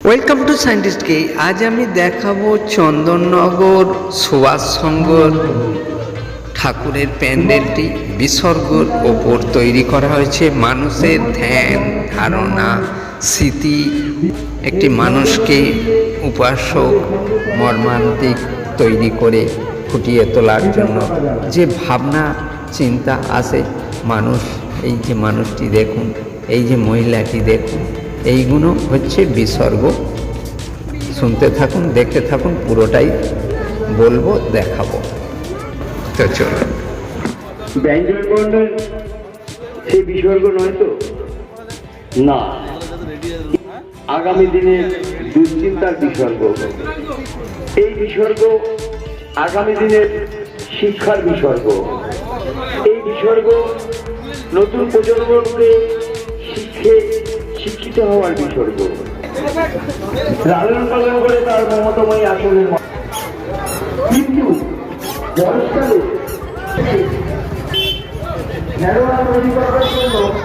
Welcome to scientist কে। আজ আমি দেখাবো চন্দননগর সুভাষ সংঘ ঠাকুরের প্যান্ডেলটি বিসর্গর ওপর তৈরি করা হয়েছে। মানুষের ধ্যান ধারণা স্মৃতি একটি মানুষকে উপাসক মর্মান্তিক তৈরি করে ফুটিয়ে তোলার জন্য যে ভাবনা চিন্তা আসে মানুষ, এই যে মানুষটি দেখুন, এই যে মহিলাটি দেখুন, এইগুলো হচ্ছে বিসর্গ। শুনতে থাকুন, দেখতে থাকুন, পুরোটাই বলবো, দেখাবো। তো চলুন। ব্যঞ্জন মণ্ডল সেই বিসর্গ নয় তো? না, আগামী দিনে দুশ্চিন্তার বিসর্গ। এই বিসর্গ আগামী দিনের শিক্ষার বিসর্গ। এই বিসর্গ নতুন প্রজন্মকে শিক্ষিত হওয়ার বিসর্গ। লালন পালন করে তার মমতাময়ী আসনের কিন্তু বয়সকালে তৈরি করার জন্য